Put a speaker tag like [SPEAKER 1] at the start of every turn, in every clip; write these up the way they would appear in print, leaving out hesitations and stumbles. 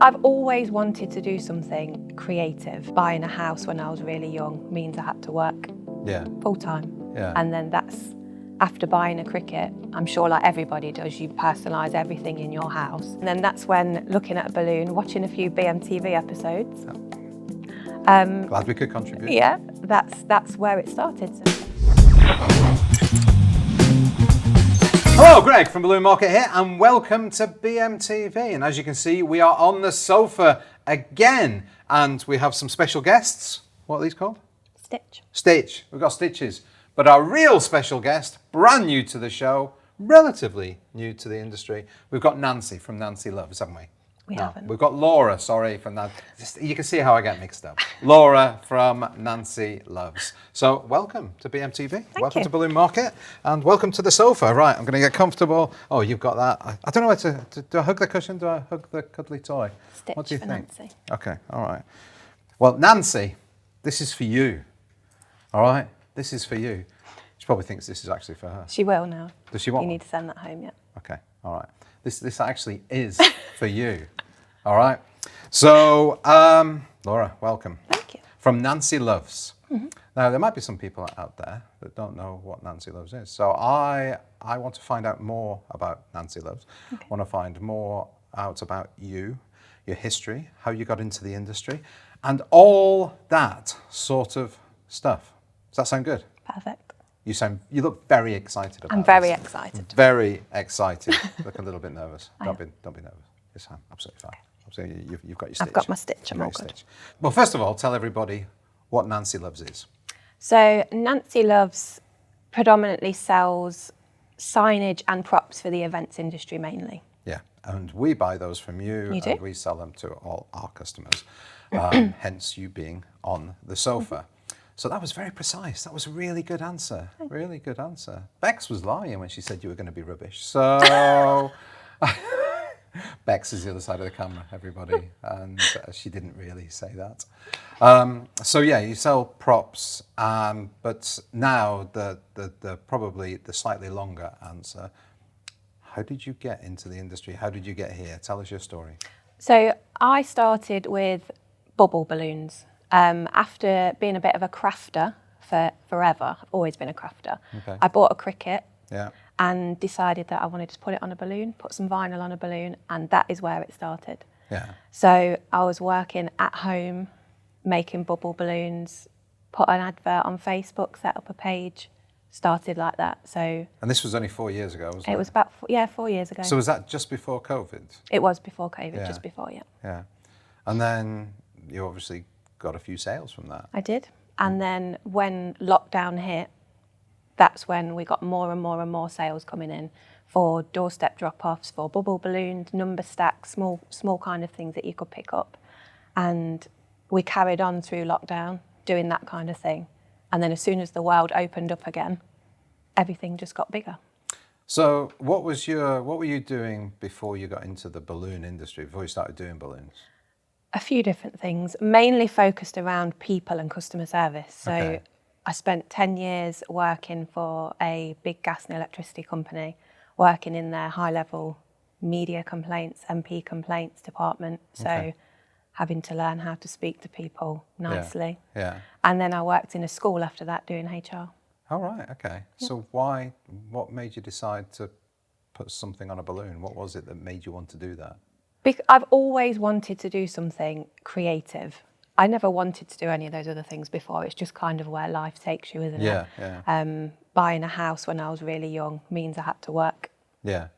[SPEAKER 1] I've always wanted to do something creative. Buying a house when I was really young means I had to work full time.
[SPEAKER 2] Yeah.
[SPEAKER 1] And then that's after buying a Cricut. I'm sure like everybody does, you personalise everything in your house. And then that's when looking at a balloon, watching a few BMTV episodes.
[SPEAKER 2] Glad we could contribute.
[SPEAKER 1] Yeah, that's where it started.
[SPEAKER 2] Hello, Greg from Balloon Market here, and welcome to BMTV. And as you can see, we are on the sofa again, and we have some special guests. What are these called? Stitch. We've got Stitches. But our real special guest, brand new to the show, relatively new to the industry, we've got Nancy from Nancy Loves, haven't we?
[SPEAKER 1] We haven't.
[SPEAKER 2] We've got Laura, sorry, from that. You can see how I get mixed up. Laura from Nancy Loves. So welcome to BMTV. Welcome to Balloon Market, and welcome to the sofa. Right, I'm going to get comfortable. Oh, you've got that. I don't know where to do I hug the cushion? Do I hug the cuddly toy?
[SPEAKER 1] Stitch
[SPEAKER 2] What do you
[SPEAKER 1] for
[SPEAKER 2] think?
[SPEAKER 1] Nancy.
[SPEAKER 2] Okay, all right. Well, Nancy, this is for you. All right, this is for you. She probably thinks this is actually for her.
[SPEAKER 1] She will now.
[SPEAKER 2] Does she want
[SPEAKER 1] You
[SPEAKER 2] one?
[SPEAKER 1] need to send that home, yeah.
[SPEAKER 2] Okay, all right. This actually is for you. All right. So, Laura, welcome.
[SPEAKER 1] Thank you.
[SPEAKER 2] From Nancy Loves.
[SPEAKER 1] Mm-hmm.
[SPEAKER 2] Now, there might be some people out there that don't know what Nancy Loves is. So I want to find out more about Nancy Loves. Okay. I want to find more out about you, your history, how you got into the industry, and all that sort of stuff. Does that sound good?
[SPEAKER 1] Perfect.
[SPEAKER 2] You look very excited about it.
[SPEAKER 1] I'm very excited.
[SPEAKER 2] Very excited. Look a little bit nervous. Don't be nervous. It's absolutely fine. Absolutely, you've got your stitch.
[SPEAKER 1] I've got my stitch. I'm all good.
[SPEAKER 2] Well, first of all, tell everybody what Nancy Loves is.
[SPEAKER 1] So Nancy Loves predominantly sells signage and props for the events industry mainly.
[SPEAKER 2] Yeah, and we buy those from you.
[SPEAKER 1] You do?
[SPEAKER 2] And we sell them to all our customers, hence you being on the sofa. So that was very precise. That was a really good answer. Really good answer. Bex was lying when she said you were going to be rubbish. So Bex is the other side of the camera, everybody, and she didn't really say that. So yeah, you sell props, but now the probably the slightly longer answer. How did you get into the industry? How did you get here? Tell us your story.
[SPEAKER 1] So I started with bubble balloons. After being a bit of a crafter for forever, I've always been a crafter.
[SPEAKER 2] Okay.
[SPEAKER 1] I bought a Cricut
[SPEAKER 2] Yeah.
[SPEAKER 1] and decided that I wanted to put it on a balloon, put some vinyl on a balloon, and that is where it started.
[SPEAKER 2] Yeah.
[SPEAKER 1] So I was working at home, making bubble balloons, put an advert on Facebook, set up a page, started like that. So.
[SPEAKER 2] And this was only 4 years ago, wasn't it?
[SPEAKER 1] It was about 4 years ago.
[SPEAKER 2] So was that just before COVID?
[SPEAKER 1] It was before COVID,
[SPEAKER 2] Yeah.
[SPEAKER 1] just before, yeah.
[SPEAKER 2] Yeah. And then you obviously got a few sales from that.
[SPEAKER 1] I did. And then when lockdown hit, that's when we got more and more and more sales coming in for doorstep drop-offs, for bubble balloons, number stacks, small kind of things that you could pick up. And we carried on through lockdown doing that kind of thing. And then as soon as the world opened up again, everything just got bigger.
[SPEAKER 2] So what were you doing before you got into the balloon industry, before you started doing balloons?
[SPEAKER 1] A few different things, mainly focused around people and customer service. So
[SPEAKER 2] Okay.
[SPEAKER 1] I spent 10 years working for a big gas and electricity company, working in their high-level media complaints, MP complaints department. So
[SPEAKER 2] Okay.
[SPEAKER 1] having to learn how to speak to people nicely.
[SPEAKER 2] Yeah.
[SPEAKER 1] And then I worked in a school after that doing HR.
[SPEAKER 2] All right, okay.
[SPEAKER 1] Yeah.
[SPEAKER 2] So what made you decide to put something on a balloon? What was it that made you want to do that?
[SPEAKER 1] I've always wanted to do something creative. I never wanted to do any of those other things before. It's just kind of where life takes you, isn't it?
[SPEAKER 2] Yeah.
[SPEAKER 1] Buying a house when I was really young means I had to work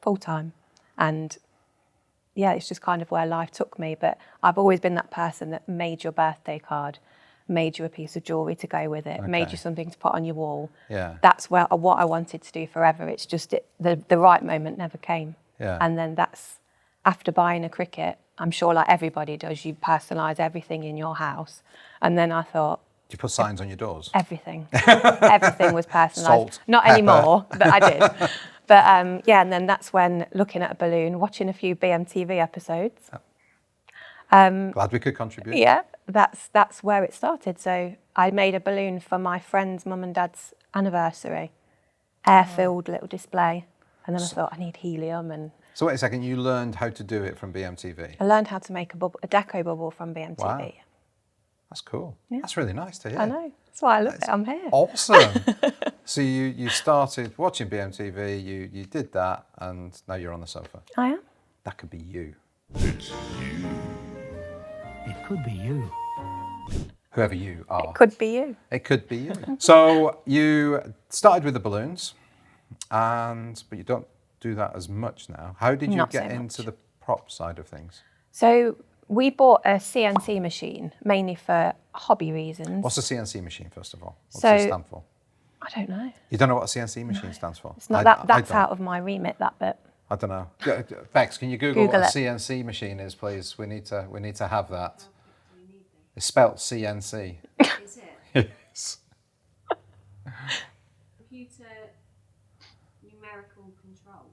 [SPEAKER 1] full time. And yeah, it's just kind of where life took me. But I've always been that person that made your birthday card, made you a piece of jewellery to go with it, made you something to put on your wall.
[SPEAKER 2] Yeah.
[SPEAKER 1] That's what I wanted to do forever. It's just the right moment never came.
[SPEAKER 2] Yeah.
[SPEAKER 1] And then that's after buying a Cricut. I'm sure like everybody does, you personalise everything in your house. And then I thought...
[SPEAKER 2] Do you put signs on your doors?
[SPEAKER 1] Everything. Everything was personalised.
[SPEAKER 2] Salt,
[SPEAKER 1] Not
[SPEAKER 2] pepper.
[SPEAKER 1] anymore, but I did. But yeah, and then that's when looking at a balloon, watching a few BMTV episodes.
[SPEAKER 2] Glad we could contribute.
[SPEAKER 1] Yeah, that's where it started. So I made a balloon for my friend's mum and dad's anniversary, air-filled little display. And then I thought, I need helium and
[SPEAKER 2] So wait a second, you learned how to do it from BMTV?
[SPEAKER 1] I learned how to make a deco bubble from BMTV.
[SPEAKER 2] Wow. That's cool.
[SPEAKER 1] Yeah.
[SPEAKER 2] That's really nice to hear.
[SPEAKER 1] I know. That's why I love it. I'm here.
[SPEAKER 2] Awesome. So you started watching BMTV, you did that, and now you're on the sofa.
[SPEAKER 1] I am.
[SPEAKER 2] That could be you.
[SPEAKER 3] It's you. It could be you.
[SPEAKER 2] Whoever you are.
[SPEAKER 1] It could be you.
[SPEAKER 2] It could be you. So you started with the balloons, but you don't do that as much now. How did you
[SPEAKER 1] Not
[SPEAKER 2] get
[SPEAKER 1] so
[SPEAKER 2] into
[SPEAKER 1] much.
[SPEAKER 2] the prop side of things?
[SPEAKER 1] So we bought a CNC machine mainly for hobby reasons.
[SPEAKER 2] What's a CNC machine, first of all? What's
[SPEAKER 1] So-
[SPEAKER 2] it stand for?
[SPEAKER 1] I don't know.
[SPEAKER 2] You don't know what a CNC machine stands for?
[SPEAKER 1] It's not
[SPEAKER 2] I
[SPEAKER 1] that's
[SPEAKER 2] don't.
[SPEAKER 1] out of my remit, that bit.
[SPEAKER 2] I don't know. Bex, can you Google
[SPEAKER 1] Google
[SPEAKER 2] what a
[SPEAKER 1] it.
[SPEAKER 2] CNC machine is, please? We need to have that. It's spelt CNC.
[SPEAKER 4] Is it?
[SPEAKER 2] Yes.
[SPEAKER 4] Computer numerical control.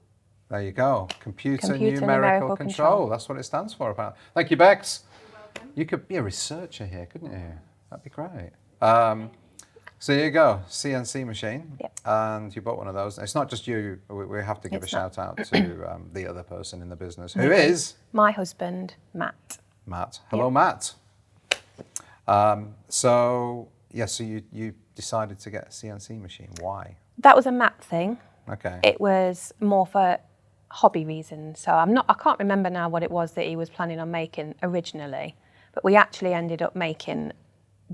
[SPEAKER 2] There you go. Computer
[SPEAKER 1] Computer
[SPEAKER 2] numerical
[SPEAKER 1] numerical
[SPEAKER 2] control.
[SPEAKER 1] control.
[SPEAKER 2] That's what it stands for. Apparently. Thank you, Bex.
[SPEAKER 4] You're welcome.
[SPEAKER 2] You could be a researcher here, couldn't you? That'd be great. So here you go, CNC machine,
[SPEAKER 1] Yep.
[SPEAKER 2] and you bought one of those. It's not just you. We have to give
[SPEAKER 1] It's
[SPEAKER 2] a
[SPEAKER 1] not.
[SPEAKER 2] shout out to the other person in the business, who is
[SPEAKER 1] My husband, Matt.
[SPEAKER 2] Matt. Hello,
[SPEAKER 1] Yep.
[SPEAKER 2] Matt. So you decided to get a CNC machine. Why?
[SPEAKER 1] That was a Matt thing.
[SPEAKER 2] Okay.
[SPEAKER 1] It was more for hobby reasons. So I can't remember now what it was that he was planning on making originally, but we actually ended up making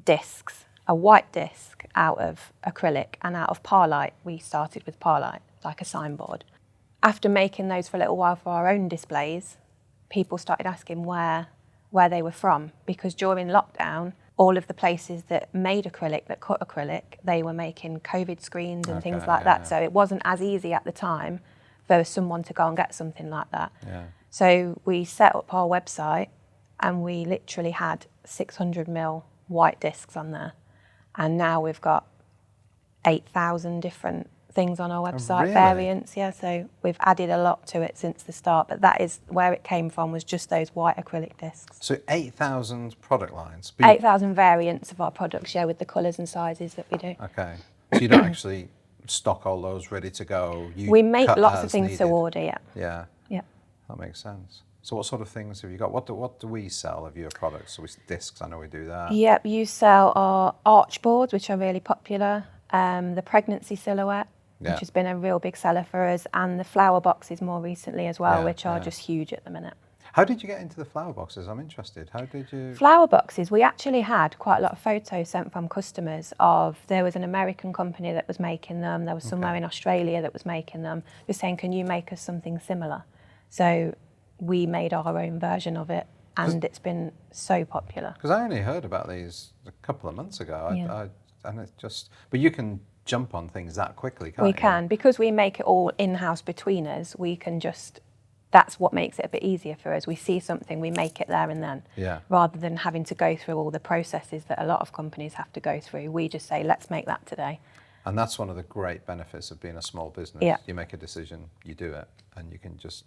[SPEAKER 1] discs, a white disc out of acrylic and out of Parlight. We started with Parlight, like a signboard. After making those for a little while for our own displays, people started asking where they were from, because during lockdown, all of the places that made acrylic, that cut acrylic, they were making COVID screens and things like that. So it wasn't as easy at the time for someone to go and get something like that.
[SPEAKER 2] Yeah.
[SPEAKER 1] So we set up our website and we literally had 600mm white discs on there. And now we've got 8,000 different things on our website,
[SPEAKER 2] really?
[SPEAKER 1] variants. Yeah, so we've added a lot to it since the start, but that is where it came from, was just those white acrylic discs.
[SPEAKER 2] So 8,000 product lines. But you-
[SPEAKER 1] 8,000 variants of our products, yeah, with the colours and sizes that we do.
[SPEAKER 2] Okay. So you don't actually stock all those ready to go. You
[SPEAKER 1] We make
[SPEAKER 2] cut
[SPEAKER 1] lots
[SPEAKER 2] as
[SPEAKER 1] of things to
[SPEAKER 2] needed.
[SPEAKER 1] order, yeah.
[SPEAKER 2] Yeah.
[SPEAKER 1] Yeah.
[SPEAKER 2] That makes sense. So what sort of things have you got? What do we sell of your products? So we discs, I know we do that.
[SPEAKER 1] Yep, you sell our arch boards, which are really popular, the pregnancy silhouette,
[SPEAKER 2] Yeah.
[SPEAKER 1] which has been a real big seller for us, and the flower boxes more recently as well,
[SPEAKER 2] Yeah,
[SPEAKER 1] which are
[SPEAKER 2] yeah.
[SPEAKER 1] just huge at the minute.
[SPEAKER 2] How did you get into the flower boxes? I'm interested. How did you?
[SPEAKER 1] Flower boxes, we actually had quite a lot of photos sent from customers of, there was an American company that was making them, there was somewhere in Australia that was making them, just saying, can you make us something similar? So we made our own version of it, and it's been so popular.
[SPEAKER 2] Because I only heard about these a couple of months ago.
[SPEAKER 1] Yeah.
[SPEAKER 2] And it's just, but you can jump on things that quickly, can't
[SPEAKER 1] We
[SPEAKER 2] you?
[SPEAKER 1] can, because we make it all in-house between us, we can just, that's what makes it a bit easier for us. We see something, we make it there and then,
[SPEAKER 2] Yeah.
[SPEAKER 1] rather than having to go through all the processes that a lot of companies have to go through. We just say, let's make that today.
[SPEAKER 2] And that's one of the great benefits of being a small business.
[SPEAKER 1] Yeah.
[SPEAKER 2] You make a decision, you do it, and you can just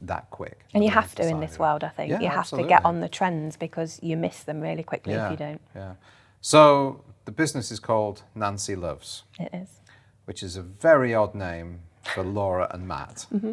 [SPEAKER 2] that quick.
[SPEAKER 1] And you
[SPEAKER 2] Nobody
[SPEAKER 1] have to in this
[SPEAKER 2] decided.
[SPEAKER 1] world, I think.
[SPEAKER 2] Yeah,
[SPEAKER 1] you have
[SPEAKER 2] absolutely.
[SPEAKER 1] to get on the trends, because you miss them really quickly if you don't.
[SPEAKER 2] Yeah. So the business is called Nancy Loves,
[SPEAKER 1] It is.
[SPEAKER 2] which is a very odd name for Laura and Matt.
[SPEAKER 1] Mm-hmm.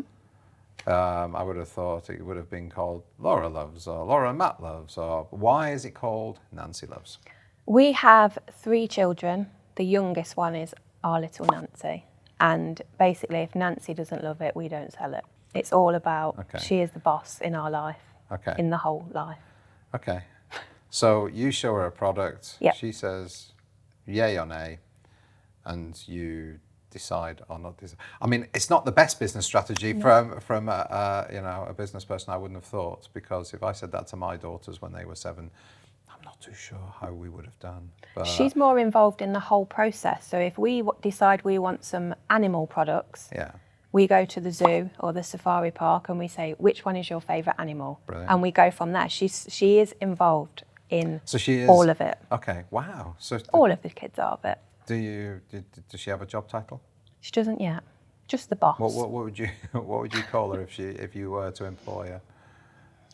[SPEAKER 2] I would have thought it would have been called Laura Loves or Laura and Matt Loves. Or why is it called Nancy Loves?
[SPEAKER 1] We have 3 children. The youngest one is our little Nancy. And basically, if Nancy doesn't love it, we don't sell it. It's all about,
[SPEAKER 2] Okay.
[SPEAKER 1] she is the boss in our life,
[SPEAKER 2] Okay.
[SPEAKER 1] in the whole life.
[SPEAKER 2] Okay. So you show her a product.
[SPEAKER 1] Yep.
[SPEAKER 2] She says yay or nay, and you decide or not decide. I mean, it's not the best business strategy from a business person. I wouldn't have thought, because if I said that to my daughters when they were 7, I'm not too sure how we would have done. But
[SPEAKER 1] She's more involved in the whole process. So if we decide we want some animal products,
[SPEAKER 2] yeah.
[SPEAKER 1] we go to the zoo or the safari park and we say, which one is your favourite animal?
[SPEAKER 2] Brilliant.
[SPEAKER 1] And we go from there. She is involved in
[SPEAKER 2] So she is
[SPEAKER 1] all of it.
[SPEAKER 2] Okay. Wow. So
[SPEAKER 1] All of the kids are of it.
[SPEAKER 2] does she have a job title?
[SPEAKER 1] She doesn't yet. Just the boss.
[SPEAKER 2] What would you call her if you were to employ her?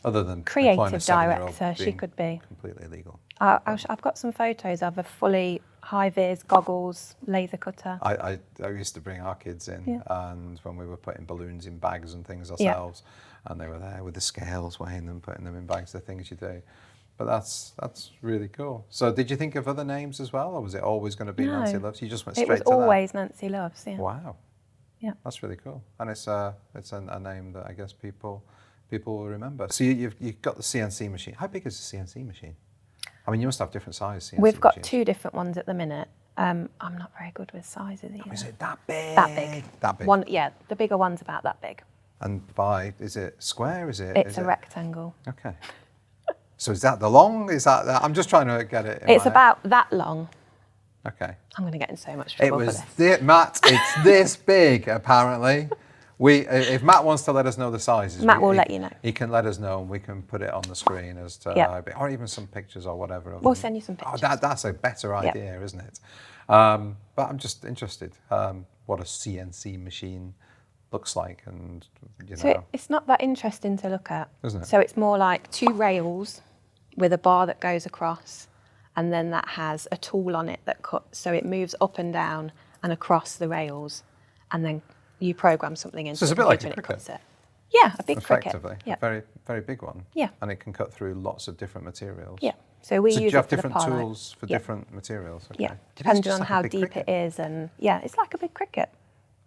[SPEAKER 2] Other than employing a
[SPEAKER 1] creative
[SPEAKER 2] 7-year-old
[SPEAKER 1] director, she
[SPEAKER 2] being
[SPEAKER 1] could be.
[SPEAKER 2] completely illegal.
[SPEAKER 1] I've got some photos of a fully high-vis, goggles, laser cutter.
[SPEAKER 2] I used to bring our kids in,
[SPEAKER 1] Yeah.
[SPEAKER 2] and when we were putting balloons in bags and things
[SPEAKER 1] Yeah.
[SPEAKER 2] ourselves, and they were there with the scales, weighing them, putting them in bags, the things you do. But that's really cool. So did you think of other names as well, or was it always going to be
[SPEAKER 1] No.
[SPEAKER 2] Nancy Loves? You just went
[SPEAKER 1] It
[SPEAKER 2] straight
[SPEAKER 1] was
[SPEAKER 2] to
[SPEAKER 1] always Nancy Loves, yeah.
[SPEAKER 2] that? Wow.
[SPEAKER 1] Yeah.
[SPEAKER 2] That's really cool. And it's a name that I guess people will remember. So you've got the CNC machine. How big is the CNC machine? I mean, you must have different size CNC
[SPEAKER 1] We've got
[SPEAKER 2] machines.
[SPEAKER 1] 2 different ones at the minute. I'm not very good with sizes either.
[SPEAKER 2] Is it that big?
[SPEAKER 1] That big.
[SPEAKER 2] That big.
[SPEAKER 1] One, yeah, the bigger one's about that big.
[SPEAKER 2] And is it square?
[SPEAKER 1] It's a rectangle.
[SPEAKER 2] Okay. So is that the long? Is that I'm just trying to get it.
[SPEAKER 1] It's about that long.
[SPEAKER 2] Okay.
[SPEAKER 1] I'm going to get in so much
[SPEAKER 2] It
[SPEAKER 1] trouble for
[SPEAKER 2] was
[SPEAKER 1] this.
[SPEAKER 2] Matt. It's this big apparently. If Matt wants to let us know the sizes,
[SPEAKER 1] Matt will let you know.
[SPEAKER 2] He can let us know, and we can put it on the screen as to
[SPEAKER 1] Yeah.
[SPEAKER 2] how big, or even some pictures or whatever. Of
[SPEAKER 1] We'll
[SPEAKER 2] them.
[SPEAKER 1] send you some pictures.
[SPEAKER 2] Oh, that's a better
[SPEAKER 1] Yeah.
[SPEAKER 2] idea, isn't it? But I'm just interested what a CNC machine looks like, and
[SPEAKER 1] So it's not that interesting to look at.
[SPEAKER 2] Isn't it?
[SPEAKER 1] So it's more like 2 rails with a bar that goes across, and then that has a tool on it that cuts. So it moves up and down and across the rails, and then you program something into
[SPEAKER 2] So it's a
[SPEAKER 1] the
[SPEAKER 2] bit like a
[SPEAKER 1] computer and it cuts
[SPEAKER 2] Cricut.
[SPEAKER 1] it. Yeah, a big
[SPEAKER 2] effectively
[SPEAKER 1] Cricut. Yeah.
[SPEAKER 2] a very, very big one.
[SPEAKER 1] Yeah.
[SPEAKER 2] And it can cut through lots of different materials.
[SPEAKER 1] Yeah. So we
[SPEAKER 2] So do
[SPEAKER 1] use
[SPEAKER 2] you have
[SPEAKER 1] it for the
[SPEAKER 2] different
[SPEAKER 1] parlay.
[SPEAKER 2] tools for
[SPEAKER 1] Yeah.
[SPEAKER 2] different materials? Okay.
[SPEAKER 1] Yeah,
[SPEAKER 2] It is
[SPEAKER 1] depending
[SPEAKER 2] just
[SPEAKER 1] on
[SPEAKER 2] like a
[SPEAKER 1] how
[SPEAKER 2] big
[SPEAKER 1] deep
[SPEAKER 2] Cricut.
[SPEAKER 1] it is, and yeah, it's like a big Cricut.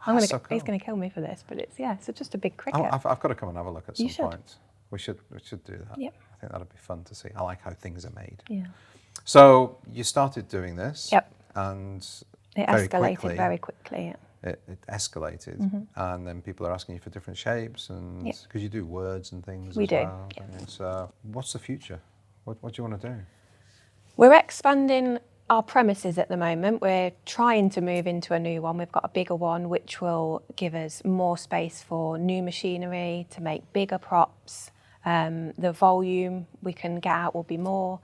[SPEAKER 2] That's so
[SPEAKER 1] He's
[SPEAKER 2] cool.
[SPEAKER 1] going to kill me for this, but it's just a big
[SPEAKER 2] Oh,
[SPEAKER 1] Cricut.
[SPEAKER 2] I've got to come and have a look at some
[SPEAKER 1] You should.
[SPEAKER 2] point. We should do that.
[SPEAKER 1] Yep.
[SPEAKER 2] I think that'd be fun to see. I like how things are made.
[SPEAKER 1] Yeah.
[SPEAKER 2] So you started doing this.
[SPEAKER 1] Yep.
[SPEAKER 2] And
[SPEAKER 1] It
[SPEAKER 2] very
[SPEAKER 1] escalated
[SPEAKER 2] quickly,
[SPEAKER 1] very quickly. Yeah.
[SPEAKER 2] It escalated,
[SPEAKER 1] Mm-hmm.
[SPEAKER 2] and then people are asking you for different shapes, and
[SPEAKER 1] Yep.
[SPEAKER 2] because you do words and things
[SPEAKER 1] We
[SPEAKER 2] as
[SPEAKER 1] do,
[SPEAKER 2] well.
[SPEAKER 1] yep.
[SPEAKER 2] And so, what's the future? What do you want to do?
[SPEAKER 1] We're expanding our premises at the moment. We're trying to move into a new one. We've got a bigger one, which will give us more space for new machinery to make bigger props. The volume we can get out will be more.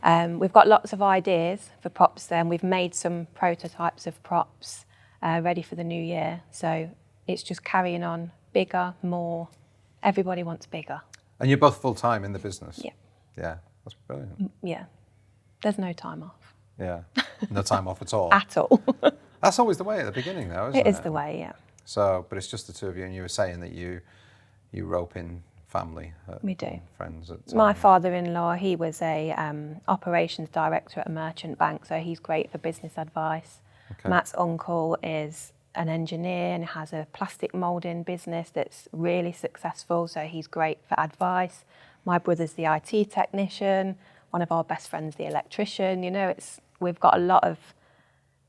[SPEAKER 1] We've got lots of ideas for props there, and we've made some prototypes of props ready for the new year. So it's just carrying on bigger, more. Everybody wants bigger.
[SPEAKER 2] And you're both full time in the business.
[SPEAKER 1] Yeah.
[SPEAKER 2] Yeah, that's brilliant.
[SPEAKER 1] Yeah. There's no time off
[SPEAKER 2] Yeah, no time off at all.
[SPEAKER 1] at all.
[SPEAKER 2] That's always the way at the beginning, though, isn't it?
[SPEAKER 1] It is the way, yeah.
[SPEAKER 2] So, but it's just the two of you, and you were saying that you rope in family.
[SPEAKER 1] We do.
[SPEAKER 2] and friends.
[SPEAKER 1] My father-in-law, he was a operations director at a merchant bank, so he's great for business advice.
[SPEAKER 2] Okay.
[SPEAKER 1] Matt's uncle is an engineer and has a plastic moulding business that's really successful, so he's great for advice. My brother's the IT technician. One of our best friends, the electrician. We've got a lot of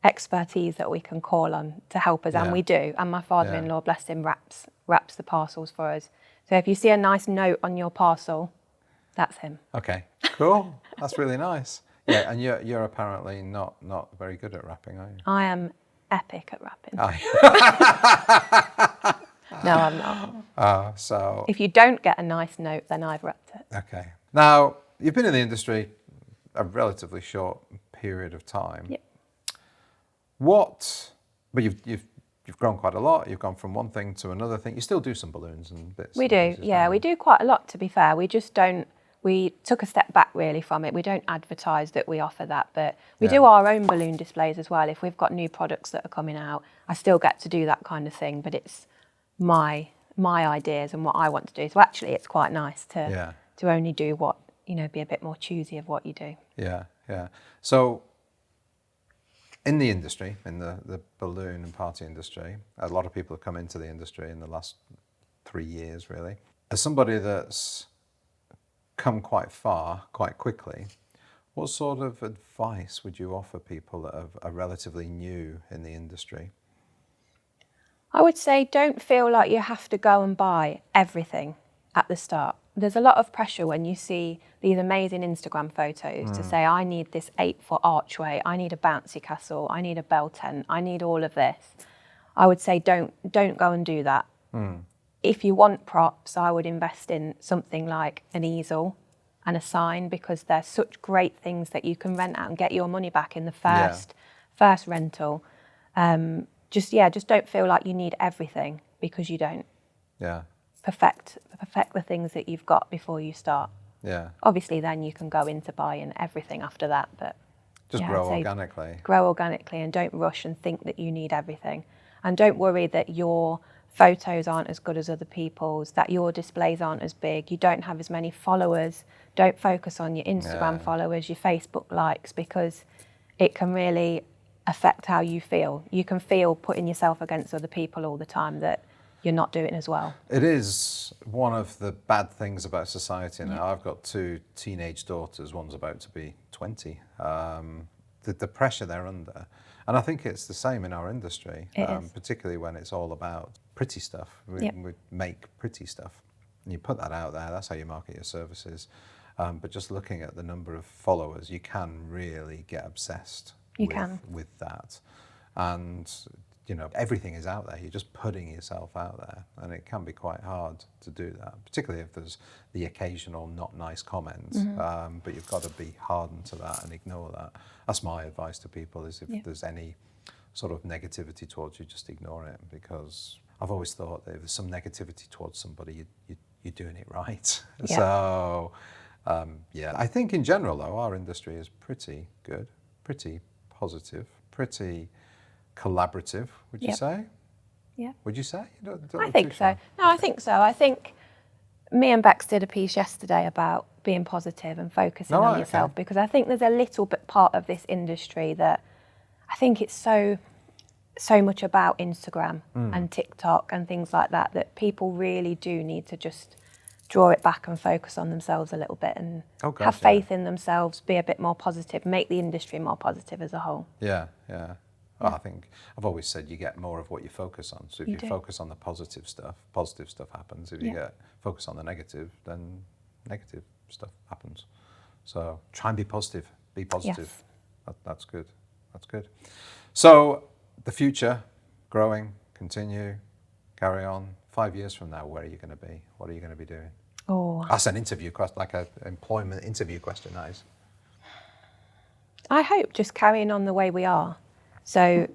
[SPEAKER 1] expertise that we can call on to help us,
[SPEAKER 2] Yeah.
[SPEAKER 1] and we do. And my father-in-law, bless him, wraps the parcels for us. So if you see a nice note on your parcel, that's him.
[SPEAKER 2] Okay, cool. That's really nice. Yeah, and you're apparently not very good at wrapping, are you?
[SPEAKER 1] I am epic at wrapping.
[SPEAKER 2] Aye.
[SPEAKER 1] No, I'm not.
[SPEAKER 2] So
[SPEAKER 1] If you don't get a nice note, then I've wrapped it.
[SPEAKER 2] okay. Now you've been in the industry a relatively short period of time.
[SPEAKER 1] Yep.
[SPEAKER 2] But you've grown quite a lot. You've gone from one thing to another thing. You still do some balloons and bits.
[SPEAKER 1] We
[SPEAKER 2] and
[SPEAKER 1] do,
[SPEAKER 2] pieces,
[SPEAKER 1] yeah.
[SPEAKER 2] don't
[SPEAKER 1] We
[SPEAKER 2] you?
[SPEAKER 1] do quite a lot, to be fair. We took a step back really from it. We don't advertise that we offer that, but we do our own balloon displays as well. If we've got new products that are coming out, I still get to do that kind of thing, but it's my ideas and what I want to do. So actually it's quite nice to only do what, be a bit more choosy of what you do.
[SPEAKER 2] Yeah, yeah. So in the industry, in the balloon and party industry, a lot of people have come into the industry in the last 3 years, really. As somebody that's come quite far, quite quickly, what sort of advice would you offer people that are relatively new in the industry?
[SPEAKER 1] I would say don't feel like you have to go and buy everything at the start. There's a lot of pressure when you see these amazing Instagram photos to say, I need this 8-foot archway, I need a bouncy castle, I need a bell tent, I need all of this. I would say don't go and do that. If you want props, I would invest in something like an easel and a sign, because they're such great things that you can rent out and get your money back in the first rental. Just don't feel like you need everything, because you don't.
[SPEAKER 2] Yeah.
[SPEAKER 1] perfect the things that you've got before you start.
[SPEAKER 2] Yeah.
[SPEAKER 1] Obviously, then you can go into buying everything after that, but
[SPEAKER 2] Just
[SPEAKER 1] yeah,
[SPEAKER 2] grow
[SPEAKER 1] I'd say
[SPEAKER 2] organically.
[SPEAKER 1] grow organically and don't rush and think that you need everything. And don't worry that your photos aren't as good as other people's, that your displays aren't as big, you don't have as many followers. Don't focus on your Instagram followers, your Facebook likes, because it can really affect how you feel. You can feel putting yourself against other people all the time that you're not doing as well.
[SPEAKER 2] It is one of the bad things about society now. I've got 2 teenage daughters, one's about to be 20. The pressure they're under. And I think it's the same in our industry, particularly when it's all about pretty stuff. We make pretty stuff. And you put that out there, that's how you market your services. But just looking at the number of followers, you can really get obsessed with that. And you know, everything is out there. You're just putting yourself out there, and it can be quite hard to do that, particularly if there's the occasional not nice comment. But you've got to be hardened to that and ignore that. That's my advice to people: is if there's any sort of negativity towards you, just ignore it. Because I've always thought that if there's some negativity towards somebody, you're doing it right. So I think in general, though, our industry is pretty good, pretty positive, pretty collaborative, would you say?
[SPEAKER 1] Yeah.
[SPEAKER 2] Would you say?
[SPEAKER 1] I think so. No, I think so. I think me and Bex did a piece yesterday about being positive and focusing on yourself, because I think there's a little bit part of this industry that I think it's so much about Instagram and TikTok and things like that, that people really do need to just draw it back and focus on themselves a little bit and have faith in themselves, be a bit more positive, make the industry more positive as a whole.
[SPEAKER 2] Yeah. Well, I think I've always said you get more of what you focus on. So if you focus on the positive stuff happens. If you focus on the negative, then negative stuff happens. So try and be positive. Be positive. Yes. That's good. That's good. So the future, growing, continue, carry on. 5 years from now, where are you going to be? What are you going to be doing?
[SPEAKER 1] Oh,
[SPEAKER 2] that's an interview question, like an employment interview question. Nice.
[SPEAKER 1] I hope just carrying on the way we are. So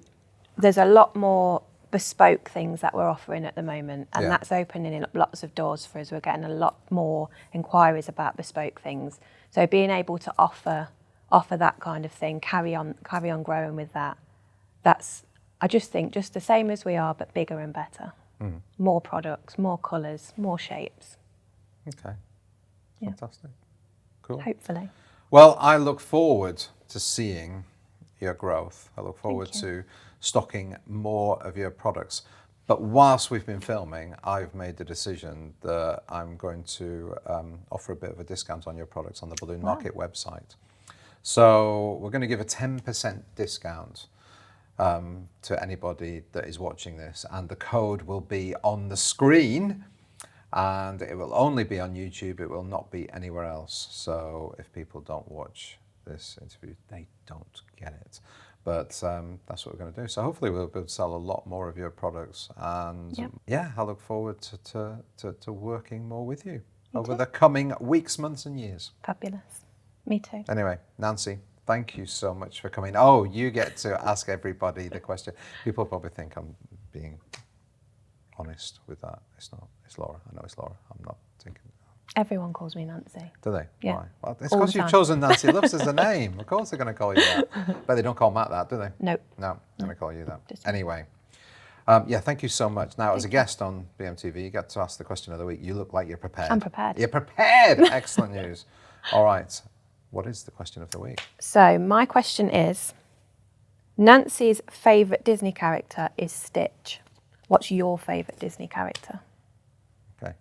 [SPEAKER 1] there's a lot more bespoke things that we're offering at the moment, and that's opening up lots of doors for us. We're getting a lot more inquiries about bespoke things. So being able to offer that kind of thing, carry on growing with that. That's, I just think, just the same as we are, but bigger and better. More products, more colours, more shapes.
[SPEAKER 2] Okay. Fantastic. Cool.
[SPEAKER 1] Hopefully.
[SPEAKER 2] Well, I look forward to seeing your growth. I look forward to stocking more of your products. But whilst we've been filming, I've made the decision that I'm going to offer a bit of a discount on your products on the Balloon Market website. So we're going to give a 10% discount to anybody that is watching this, and the code will be on the screen, and it will only be on YouTube. It will not be anywhere else. So if people don't watch this interview, they don't get it. But that's what we're going to do. So hopefully we'll be able to sell a lot more of your products, and I look forward to working more with you over the coming weeks, months and years.
[SPEAKER 1] Fabulous. Me too.
[SPEAKER 2] Anyway, Nancy, thank you so much for coming. Oh, you get to ask everybody the question. People probably think I'm being honest with that. It's not. It's Laura. I know it's Laura. I'm not thinking.
[SPEAKER 1] Everyone calls me Nancy.
[SPEAKER 2] Do they?
[SPEAKER 1] Yeah.
[SPEAKER 2] Why? Well, it's because you've chosen Nancy Loves as a name. Of course they're going to call you that. But they don't call Matt that, do they?
[SPEAKER 1] Nope.
[SPEAKER 2] No, they're going to call you that.
[SPEAKER 1] Just
[SPEAKER 2] anyway, thank you so much. Now, as a guest on BMTV, you get to ask the question of the week. You look like you're prepared.
[SPEAKER 1] I'm prepared.
[SPEAKER 2] You're prepared. Excellent news. All right. What is the question of the week?
[SPEAKER 1] So my question is, Nancy's favourite Disney character is Stitch. What's your favourite Disney character?
[SPEAKER 2] Okay.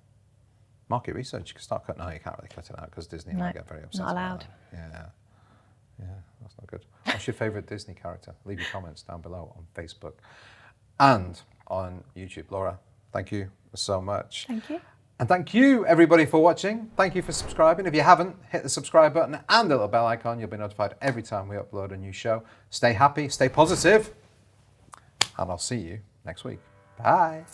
[SPEAKER 2] Market research. You can start cutting. No, you can't really cut it out because Disney might get very upset.
[SPEAKER 1] Not allowed.
[SPEAKER 2] Yeah, that's not good. What's your favourite Disney character? Leave your comments down below on Facebook and on YouTube. Laura, thank you so much.
[SPEAKER 1] Thank you.
[SPEAKER 2] And thank you, everybody, for watching. Thank you for subscribing. If you haven't, hit the subscribe button and the little bell icon. You'll be notified every time we upload a new show. Stay happy, stay positive, and I'll see you next week. Bye.